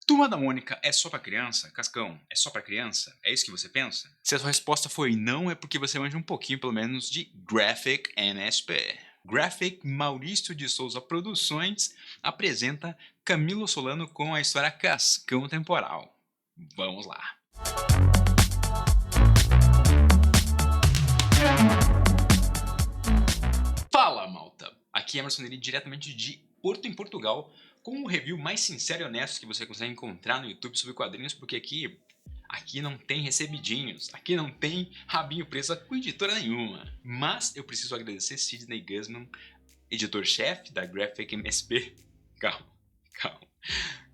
Turma da Mônica é só pra criança? Cascão, é só pra criança? É isso que você pensa? Se a sua resposta foi não, é porque você manja um pouquinho, pelo menos, de Graphic MSP. Graphic Maurício de Souza Produções apresenta Camilo Solano com a história Cascão Temporal. Vamos lá. Fala, malta! Aqui é Emerson Neri, diretamente de Porto, em Portugal, com o review mais sincero e honesto que você consegue encontrar no YouTube sobre quadrinhos, porque aqui não tem recebidinhos, aqui não tem rabinho preso com editora nenhuma. Mas eu preciso agradecer Sidney Guzman, editor-chefe da Graphic MSP.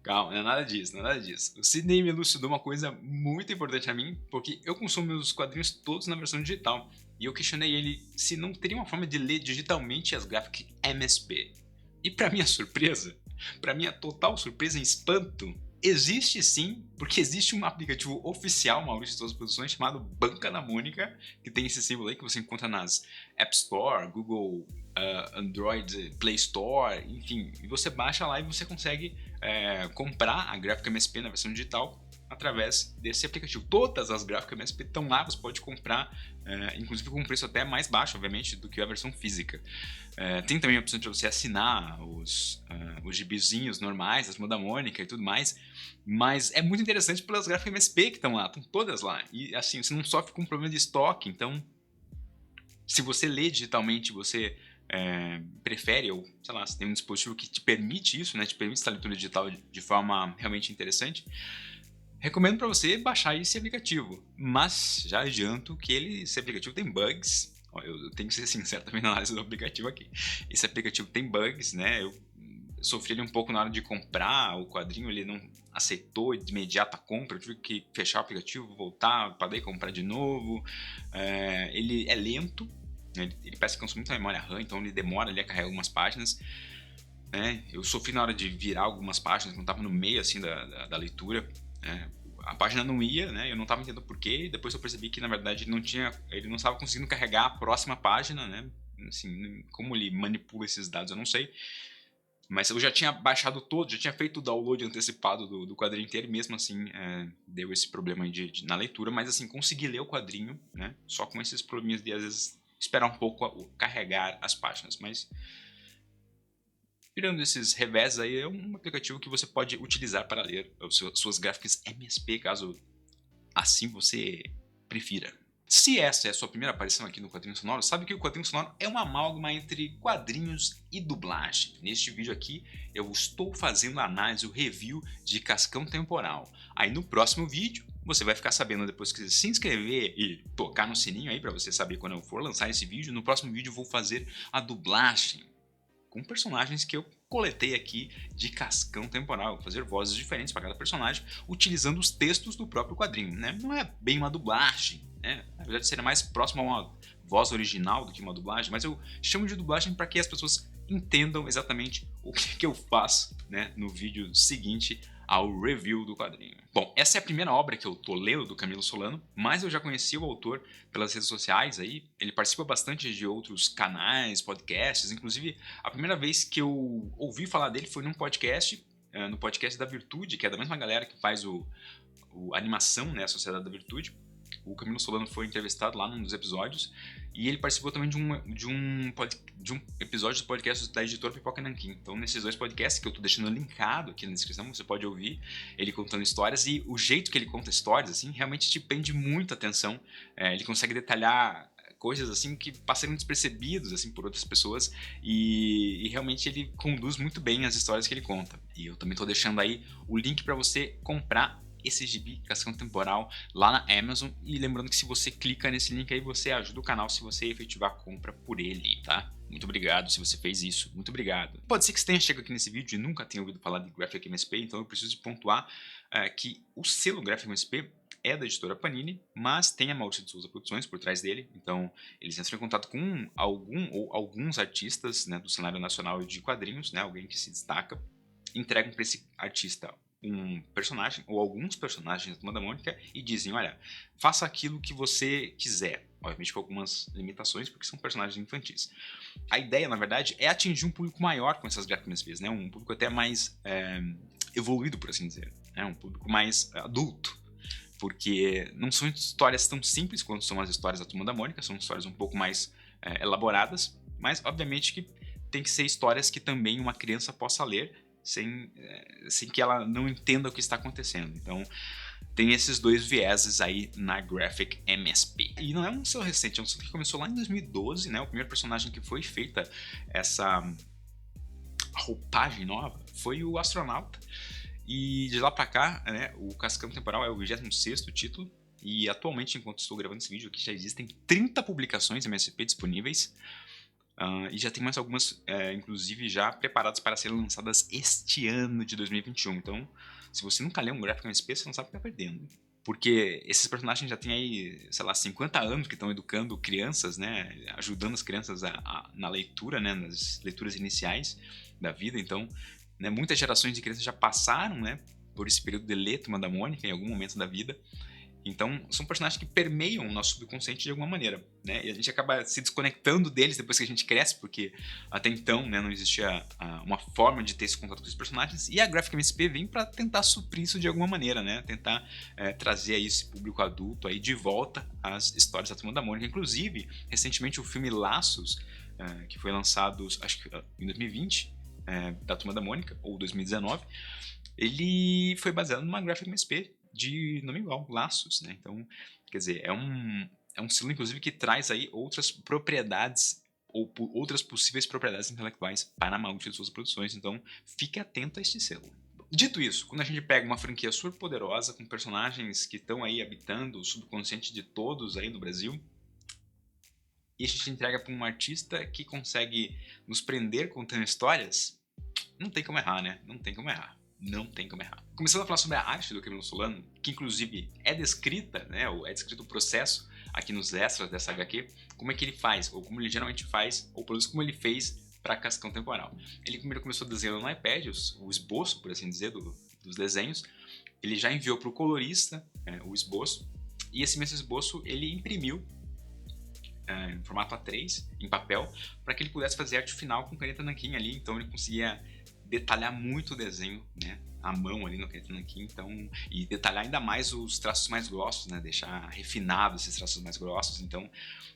Calma, não é nada disso, não é nada disso. O Sidney me elucidou uma coisa muito importante a mim, porque eu consumo meus quadrinhos todos na versão digital. E eu questionei ele se não teria uma forma de ler digitalmente as Graphic MSP. E para minha surpresa, para minha total surpresa e espanto, existe sim, porque existe um aplicativo oficial, Maurício de Souza Produções, chamado Banca da Mônica, que tem esse símbolo aí que você encontra nas App Store, Google, Android Play Store, enfim. E você baixa lá e você consegue comprar a Graphic MSP na versão digital através desse aplicativo. Todas as Graphic MSP estão lá, você pode comprar, inclusive com um preço até mais baixo, obviamente, do que a versão física. Tem também a opção de você assinar os gibizinhos normais, as Turma da Mônica e tudo mais, mas é muito interessante pelas Graphic MSP que estão lá, estão todas lá, e assim, você não sofre com problema de estoque, então se você lê digitalmente, você prefere, ou sei lá, se tem um dispositivo que te permite isso, né, te permite essa leitura digital de forma realmente interessante, recomendo para você baixar esse aplicativo, mas já adianto que esse aplicativo tem bugs. Eu tenho que ser sincero também na análise do aplicativo aqui. Esse aplicativo tem bugs, né? Eu sofri ele um pouco na hora de comprar o quadrinho, ele não aceitou de imediata a compra, eu tive que fechar o aplicativo, voltar para daí comprar de novo. Ele é lento, né? Ele parece que consome muita memória RAM, então ele demora ali a carregar algumas páginas. Eu sofri na hora de virar algumas páginas, quando estava no meio assim da leitura. A página não ia, né? Eu não estava entendendo porquê, e depois eu percebi que na verdade ele não estava conseguindo carregar a próxima página, né? Assim, como ele manipula esses dados eu não sei, mas eu já tinha baixado todo, já tinha feito o download antecipado do quadrinho inteiro, e mesmo assim deu esse problema aí na leitura, mas assim, consegui ler o quadrinho, né? Só com esses probleminhas de às vezes esperar um pouco carregar as páginas, mas tirando esses revés aí, é um aplicativo que você pode utilizar para ler suas gráficas MSP, caso assim você prefira. Se essa é a sua primeira aparição aqui no Quadrinho Sonoro, sabe que o Quadrinho Sonoro é uma amálgama entre quadrinhos e dublagem. Neste vídeo aqui, eu estou fazendo a análise, o review de Cascão Temporal. Aí no próximo vídeo, você vai ficar sabendo, depois que você se inscrever e tocar no sininho aí para você saber quando eu for lançar esse vídeo, no próximo vídeo eu vou fazer a dublagem com personagens que eu coletei aqui de Cascão Temporal, fazer vozes diferentes para cada personagem, utilizando os textos do próprio quadrinho, né? Não é bem uma dublagem, né? Na verdade seria mais próximo a uma voz original do que uma dublagem, mas eu chamo de dublagem para que as pessoas entendam exatamente o que eu faço, né, no vídeo seguinte ao review do quadrinho. Bom, essa é a primeira obra que eu tô lendo do Camilo Solano, mas eu já conheci o autor pelas redes sociais aí, ele participa bastante de outros canais, podcasts, inclusive a primeira vez que eu ouvi falar dele foi num podcast, no podcast da Virtude, que é da mesma galera que faz a animação, né, a Sociedade da Virtude. O Camilo Solano foi entrevistado lá num dos episódios e ele participou também de um episódio do podcast da editora Pipoca Nanquim. Então, nesses dois podcasts que eu tô deixando linkado aqui na descrição, você pode ouvir ele contando histórias, e o jeito que ele conta histórias, assim, realmente te prende muita atenção. Ele consegue detalhar coisas assim que passariam despercebidos assim por outras pessoas, e realmente ele conduz muito bem as histórias que ele conta. E eu também tô deixando aí o link para você comprar esse gibi Cascão Temporal lá na Amazon, e lembrando que se você clica nesse link aí, você ajuda o canal se você efetivar a compra por ele, tá? Muito obrigado se você fez isso, muito obrigado. Pode ser que você tenha chegado aqui nesse vídeo e nunca tenha ouvido falar de Graphic MSP, então eu preciso pontuar que o selo Graphic MSP é da editora Panini, mas tem a Maurício de Souza Produções por trás dele, então eles entram em contato com alguns artistas, né, do cenário nacional de quadrinhos, né, alguém que se destaca, entregam para esse artista um personagem ou alguns personagens da Turma da Mônica e dizem: olha, faça aquilo que você quiser, obviamente com algumas limitações porque são personagens infantis. A ideia, na verdade, é atingir um público maior com essas Graphic MSPs, né? Um público até mais evoluído, por assim dizer, né? Um público mais adulto, porque não são histórias tão simples quanto são as histórias da Turma da Mônica, são histórias um pouco mais elaboradas, mas obviamente que tem que ser histórias que também uma criança possa ler sem que ela não entenda o que está acontecendo. Então tem esses dois vieses aí na Graphic MSP. E não é um selo recente, é um selo que começou lá em 2012, né? O primeiro personagem que foi feita essa roupagem nova foi o Astronauta. E de lá pra cá, né, o Cascão Temporal é o 26º título. E atualmente, enquanto estou gravando esse vídeo aqui, já existem 30 publicações MSP disponíveis. E já tem mais algumas, inclusive, já preparadas para serem lançadas este ano de 2021. Então, se você nunca leu um Graphic MSP, você não sabe o que está perdendo. Porque esses personagens já têm aí, sei lá, 50 anos que estão educando crianças, né? Ajudando as crianças na leitura, né? Nas leituras iniciais da vida. Então, né, muitas gerações de crianças já passaram, né, por esse período de ler Turma da Mônica em algum momento da vida. Então, são personagens que permeiam o nosso subconsciente de alguma maneira, né? E a gente acaba se desconectando deles depois que a gente cresce, porque até então, né, não existia uma forma de ter esse contato com esses personagens. E a Graphic MSP vem para tentar suprir isso de alguma maneira, né? Tentar trazer aí esse público adulto aí de volta às histórias da Turma da Mônica. Inclusive, recentemente o filme Laços, que foi lançado, acho que em 2020, da Turma da Mônica, ou 2019, ele foi baseado numa Graphic MSP de nome igual, Laços, né? Então, quer dizer, é um selo, inclusive, que traz aí outras propriedades ou outras possíveis propriedades intelectuais para a maioria de suas produções. Então, fique atento a este selo. Dito isso, quando a gente pega uma franquia super poderosa com personagens que estão aí habitando o subconsciente de todos aí no Brasil, e a gente entrega para um artista que consegue nos prender contando histórias, não tem como errar, né? Não tem como errar. Não tem como errar. Começando a falar sobre a arte do Camilo Solano, que inclusive é descrita, né, ou é descrito o processo aqui nos extras dessa HQ, como é que ele faz, ou como ele geralmente faz, ou pelo menos como ele fez para Cascão Temporal. Ele primeiro começou desenhando no iPad, o esboço, por assim dizer, dos desenhos. Ele já enviou para o colorista o esboço, e esse mesmo esboço ele imprimiu em formato A3, em papel, para que ele pudesse fazer arte final com caneta nanquim ali. Então ele conseguia detalhar muito o desenho, né, à mão ali no caneta nanquim, então, e detalhar ainda mais os traços mais grossos, né, deixar refinado esses traços mais grossos. Então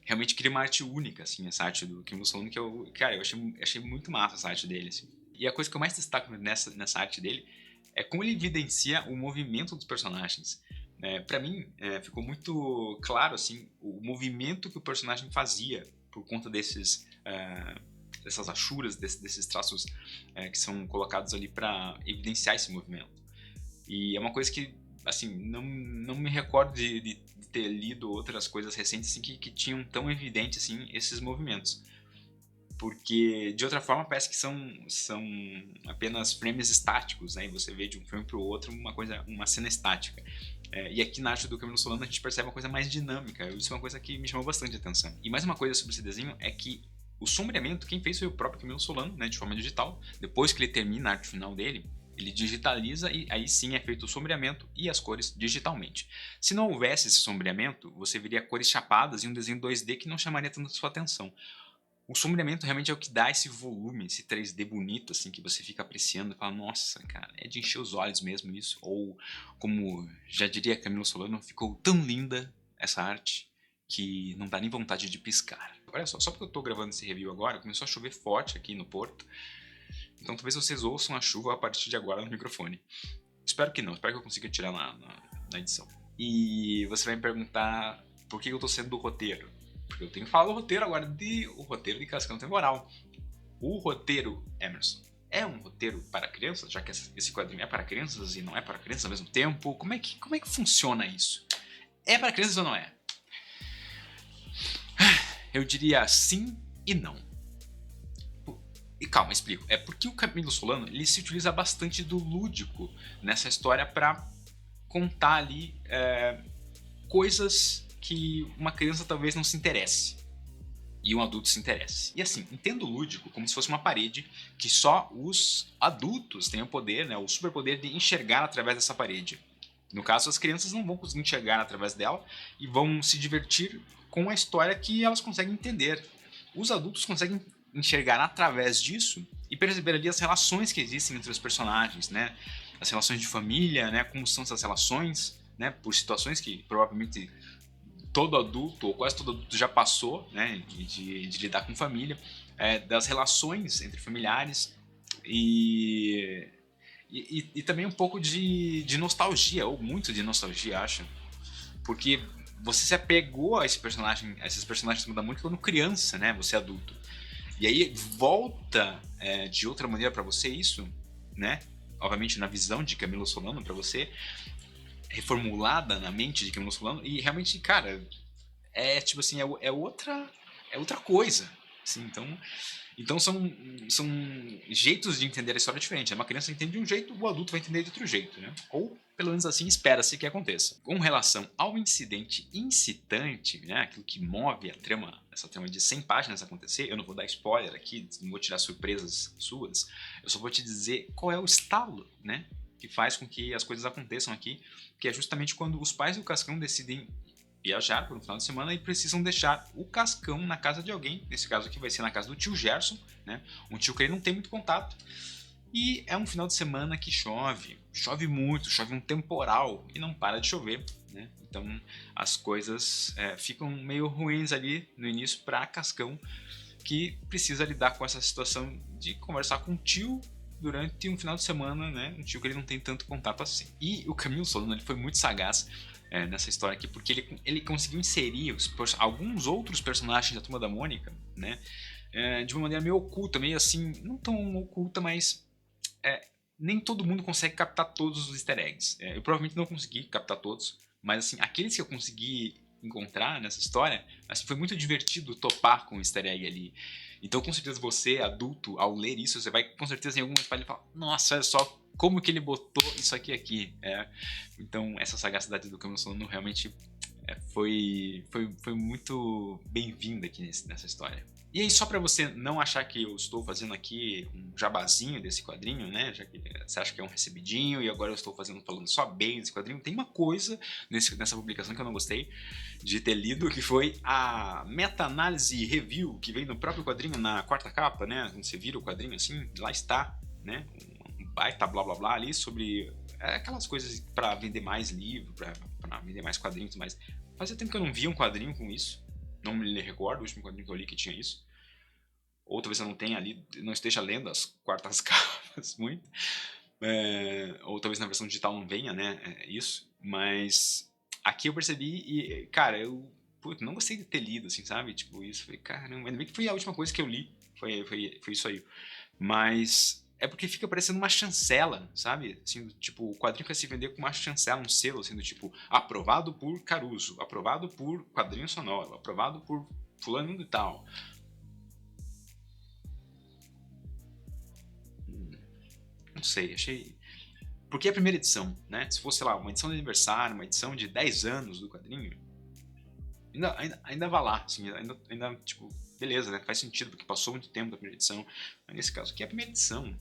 realmente cria uma arte única, assim, essa arte do Camilo Solano, que eu achei muito massa essa arte dele, assim. E a coisa que eu mais destaco nessa arte dele é como ele evidencia o movimento dos personagens. Para mim, ficou muito claro, assim, o movimento que o personagem fazia por conta dessas achuras, desses traços que são colocados ali para evidenciar esse movimento. E é uma coisa que, assim, não me recordo de ter lido outras coisas recentes assim, que tinham tão evidente assim, esses movimentos. Porque, de outra forma, parece que são apenas frames estáticos, né? E você vê de um filme para o outro uma cena estática. E aqui na arte do Camilo Solano a gente percebe uma coisa mais dinâmica. Isso é uma coisa que me chamou bastante atenção. E mais uma coisa sobre esse desenho é que o sombreamento, quem fez foi o próprio Camilo Solano, né, de forma digital. Depois que ele termina a arte final dele, ele digitaliza e aí sim é feito o sombreamento e as cores digitalmente. Se não houvesse esse sombreamento, você veria cores chapadas e um desenho 2D que não chamaria tanto a sua atenção. O sombreamento realmente é o que dá esse volume, esse 3D bonito, assim, que você fica apreciando e fala, nossa, cara, é de encher os olhos mesmo isso. Ou, como já diria Camilo Solano, ficou tão linda essa arte que não dá nem vontade de piscar. Olha só porque eu tô gravando esse review agora, começou a chover forte aqui no Porto. Então talvez vocês ouçam a chuva a partir de agora no microfone. Espero que não, espero que eu consiga tirar na edição. E você vai me perguntar por que eu tô sendo do roteiro. Porque eu tenho que falar do roteiro agora, o roteiro de Cascão Temporal. O roteiro, Emerson, é um roteiro para crianças, já que esse quadrinho é para crianças e não é para crianças ao mesmo tempo? Como é que funciona isso? É para crianças ou não é? Eu diria sim e não. E calma, explico. É porque o Camilo Solano ele se utiliza bastante do lúdico nessa história para contar ali coisas que uma criança talvez não se interesse e um adulto se interesse. E assim, entendo o lúdico como se fosse uma parede que só os adultos têm o poder, né, o superpoder de enxergar através dessa parede. No caso, as crianças não vão conseguir enxergar através dela e vão se divertir com a história que elas conseguem entender. Os adultos conseguem enxergar através disso e perceber ali as relações que existem entre os personagens, né? as relações de família, né, como são essas relações, né, por situações que provavelmente todo adulto, ou quase todo adulto já passou, né, de lidar com família, das relações entre familiares e, e também um pouco de nostalgia, ou muito de nostalgia, acho, porque você se apegou a esses personagens que mudam muito quando criança, né, você é adulto. E aí volta de outra maneira para você isso, né? Obviamente na visão de Camilo Solano para você, reformulada na mente de Camilo Solano, e realmente, cara, tipo assim, é outra coisa. Assim, então são jeitos de entender a história diferentes. Uma criança entende de um jeito, o adulto vai entender de outro jeito, né? Ou pelo menos assim espera-se que aconteça. Com relação ao incidente incitante, né, aquilo que move a trama, essa trama de 100 páginas acontecer, eu não vou dar spoiler aqui, não vou tirar surpresas suas, eu só vou te dizer qual é o estalo, né, que faz com que as coisas aconteçam aqui, que é justamente quando os pais do Cascão decidem viajar por um final de semana e precisam deixar o Cascão na casa de alguém. Nesse caso aqui vai ser na casa do tio Gerson, né? Um tio que ele não tem muito contato. E é um final de semana que chove muito, chove um temporal e não para de chover, né? Então as coisas ficam meio ruins ali no início para Cascão, que precisa lidar com essa situação de conversar com o tio durante um final de semana, né? Um tio que ele não tem tanto contato assim. E o Camilo Solano ele foi muito sagaz nessa história aqui, porque ele conseguiu inserir alguns outros personagens da Turma da Mônica, né? De uma maneira meio oculta, meio assim, não tão oculta, mas nem todo mundo consegue captar todos os easter eggs. Eu provavelmente não consegui captar todos, mas assim, aqueles que eu consegui encontrar nessa história, assim, foi muito divertido topar com o easter egg ali. Então, com certeza, você, adulto, ao ler isso, você vai com certeza em algumas páginas falar: nossa, olha só como que ele botou isso aqui. Então, essa sagacidade do Camilo Solano realmente foi muito bem-vinda aqui nessa história. E aí, só para você não achar que eu estou fazendo aqui um jabazinho desse quadrinho, né? Já que você acha que é um recebidinho e agora eu estou falando só bem desse quadrinho, tem uma coisa nessa publicação que eu não gostei de ter lido, que foi a meta-análise review que vem no próprio quadrinho na quarta capa, né? Quando você vira o quadrinho assim, lá está, né? Um baita blá blá blá ali sobre aquelas coisas para vender mais livro, para vender mais quadrinhos, mas fazia tempo que eu não via um quadrinho com isso. Não me recordo o último quadrinho que eu li que tinha isso. Ou talvez eu não tenha ali, não esteja lendo as quartas capas muito. Ou talvez na versão digital não venha, né? Isso. Mas aqui eu percebi e, cara, eu não gostei de ter lido, assim, sabe? Tipo, isso. Falei, caramba, ainda bem que foi a última coisa que eu li. Foi isso aí. Mas é porque fica parecendo uma chancela, sabe? Assim, tipo, o quadrinho quer se vender com uma chancela, um selo, assim, do tipo, aprovado por Caruso, aprovado por Quadrinho Sonoro, aprovado por fulano de tal. Não sei, achei... Porque é a primeira edição, né? Se fosse, sei lá, uma edição de aniversário, uma edição de 10 anos do quadrinho, ainda vai lá, assim, ainda, tipo, beleza, né? Faz sentido, porque passou muito tempo da primeira edição. Mas nesse caso aqui é a primeira edição,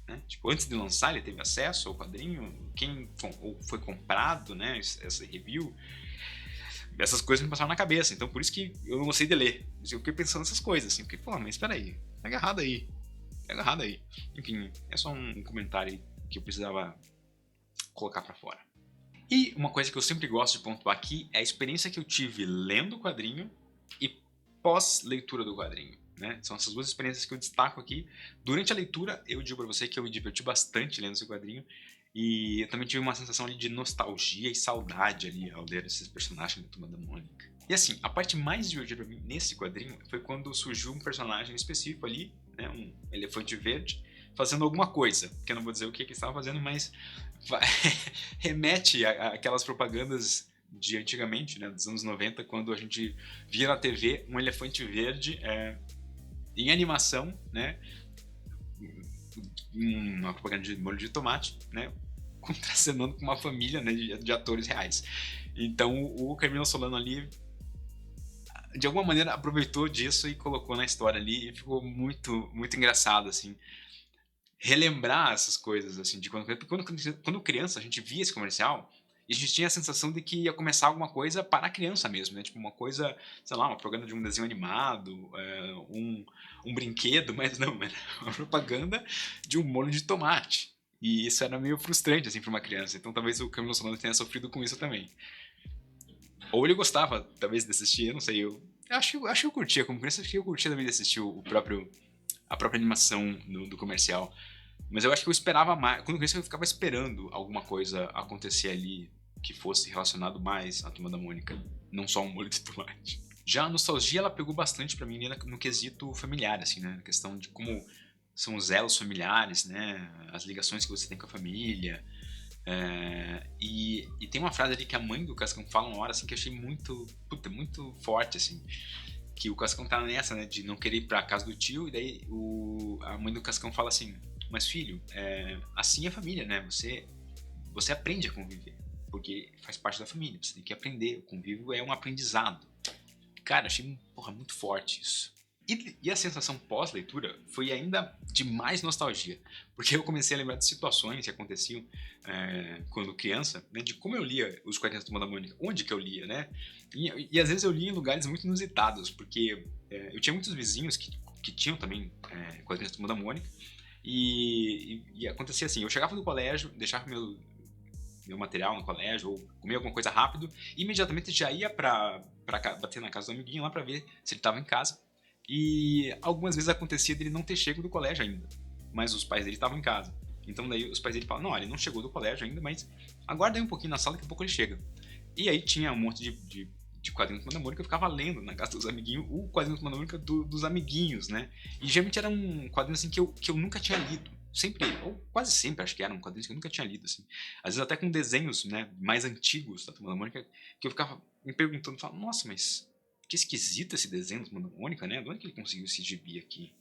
né? Tipo, antes de lançar ele teve acesso ao quadrinho, quem foi comprado, né? Essa review, essas coisas me passaram na cabeça, então por isso que eu não gostei de ler. Eu fiquei pensando nessas coisas, assim, porque, pô, mas espera aí, tá agarrado aí. Enfim, é só um comentário que eu precisava colocar pra fora. E uma coisa que eu sempre gosto de pontuar aqui é a experiência que eu tive lendo o quadrinho e pós-leitura do quadrinho, né? São essas duas experiências que eu destaco aqui. Durante a leitura, eu digo pra você que eu me diverti bastante lendo esse quadrinho e eu também tive uma sensação ali de nostalgia e saudade ali ao ler esses personagens da Turma da Mônica. E assim, a parte mais divertida pra mim nesse quadrinho foi quando surgiu um personagem específico ali, né, um elefante verde, fazendo alguma coisa, que eu não vou dizer o que ele estava fazendo, mas remete àquelas propagandas de antigamente, né, dos anos 90, quando a gente via na TV um elefante verde em animação, né, uma propaganda de molho de tomate, né, contracenando com uma família, né, de atores reais. Então o Camilo Solano ali de alguma maneira aproveitou disso e colocou na história ali e ficou muito muito engraçado, assim, relembrar essas coisas, assim, de quando criança a gente via esse comercial e a gente tinha a sensação de que ia começar alguma coisa para a criança mesmo, né? Tipo uma coisa, sei lá, uma propaganda de um desenho animado, um brinquedo, mas não, era uma propaganda de um molho de tomate. E isso era meio frustrante, assim, pra uma criança. Então talvez o Camilo Solano tenha sofrido com isso também. Ou ele gostava, talvez, de assistir, eu não sei. Eu acho que eu curtia, como criança, acho que eu curtia também de assistir a própria animação do comercial. Mas eu acho que eu esperava mais. Quando criança, eu ficava esperando alguma coisa acontecer ali que fosse relacionado mais à Turma da Mônica. Não só um molho de tomate. Já a nostalgia, ela pegou bastante pra mim no quesito familiar, assim, né? Na questão de como são os elos familiares, né? As ligações que você tem com a família. E tem uma frase ali que a mãe do Cascão fala uma hora, assim, que eu achei muito, puta, muito forte, assim. Que o Cascão tá nessa, né? De não querer ir pra casa do tio, e daí a mãe do Cascão fala assim: mas filho, assim é a família, né? Você aprende a conviver, porque faz parte da família, você tem que aprender. O convívio é um aprendizado. Cara, achei, porra, muito forte isso. E a sensação pós-leitura foi ainda de mais nostalgia, porque eu comecei a lembrar de situações que aconteciam quando criança, né, de como eu lia os quadrinhos da Turma da Mônica, onde que eu lia, né? E às vezes eu lia em lugares muito inusitados, porque eu tinha muitos vizinhos que tinham também quadrinhos da Turma da Mônica, e acontecia assim, eu chegava do colégio, deixava meu material no colégio, ou comia alguma coisa rápido, e imediatamente já ia pra bater na casa do amiguinho lá pra ver se ele tava em casa. E algumas vezes acontecia dele não ter chego do colégio ainda, mas os pais dele estavam em casa. Então daí os pais dele falavam: não, ele não chegou do colégio ainda, mas aguarda aí um pouquinho na sala, daqui a pouco ele chega. E aí tinha um monte de quadrinhos do Turma da Mônica, eu ficava lendo na casa dos amiguinhos o quadrinho do Turma da Mônica dos amiguinhos, né? E geralmente era um quadrinho assim que eu nunca tinha lido. Sempre, ou quase sempre, acho que eram quadrinhos que eu nunca tinha lido, assim. Às vezes até com desenhos, né, mais antigos da Turma da Mônica, que eu ficava me perguntando, falava, nossa, mas que esquisito esse desenho da Turma da Mônica, né? De onde que ele conseguiu esse gibi aqui?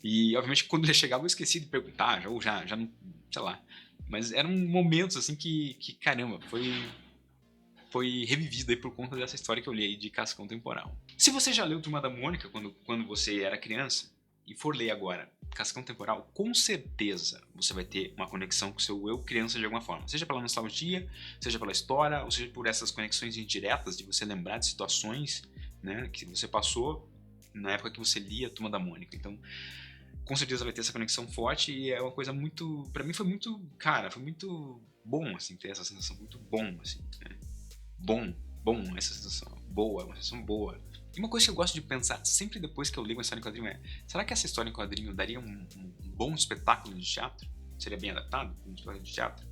E, obviamente, quando ele chegava, eu esqueci de perguntar, ou já não, sei lá. Mas eram momentos, assim, que caramba, foi revivido aí por conta dessa história que eu li aí de Cascão Temporal. Se você já leu Turma da Mônica quando você era criança, e for ler agora Cascão Temporal, com certeza você vai ter uma conexão com o seu eu criança de alguma forma. Seja pela nostalgia, seja pela história, ou seja por essas conexões indiretas de você lembrar de situações, né, que você passou na época que você lia Turma da Mônica. Então, com certeza vai ter essa conexão forte e é uma coisa muito... Pra mim foi muito... Cara, foi muito bom, assim, ter essa sensação. Muito bom, assim, né? Bom essa sensação. Boa, uma sensação boa. E uma coisa que eu gosto de pensar sempre depois que eu ligo uma história em quadrinho é: será que essa história em quadrinho daria um bom espetáculo de teatro? Seria bem adaptado como história de teatro?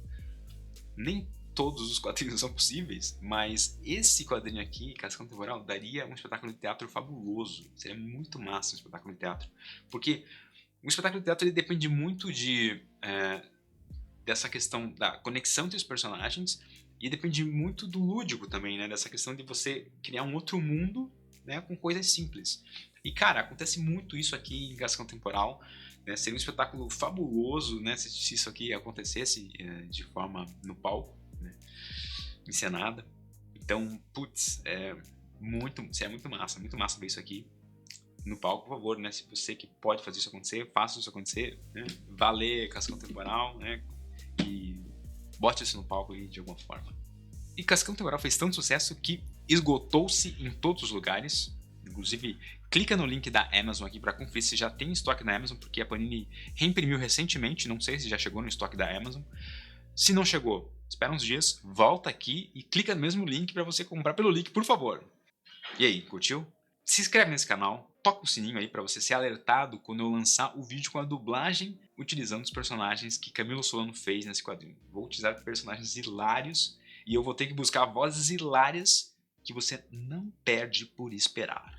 Nem todos os quadrinhos são possíveis, mas esse quadrinho aqui, Cascão Temporal, daria um espetáculo de teatro fabuloso. Seria muito massa um espetáculo de teatro. Porque o espetáculo de teatro ele depende muito dessa questão da conexão entre os personagens e depende muito do lúdico também, né? Dessa questão de você criar um outro mundo, né, com coisas simples. E, cara, acontece muito isso aqui em Cascão Temporal. Né? Seria um espetáculo fabuloso, né, se isso aqui acontecesse de forma no palco, né, encenada. Então, putz, seria muito massa ver isso aqui no palco, por favor, né? Se você que pode fazer isso acontecer, faça isso acontecer, né? Valer Cascão Temporal, né? E bote isso no palco aí de alguma forma. E Cascão Temporal fez tanto sucesso que esgotou-se em todos os lugares. Inclusive, clica no link da Amazon aqui para conferir se já tem estoque na Amazon, porque a Panini reimprimiu recentemente, não sei se já chegou no estoque da Amazon. Se não chegou, espera uns dias, volta aqui e clica no mesmo link para você comprar pelo link, por favor. E aí, curtiu? Se inscreve nesse canal, toca o sininho aí para você ser alertado quando eu lançar o vídeo com a dublagem utilizando os personagens que Camilo Solano fez nesse quadrinho. Vou utilizar personagens hilários e eu vou ter que buscar vozes hilárias que você não perde por esperar.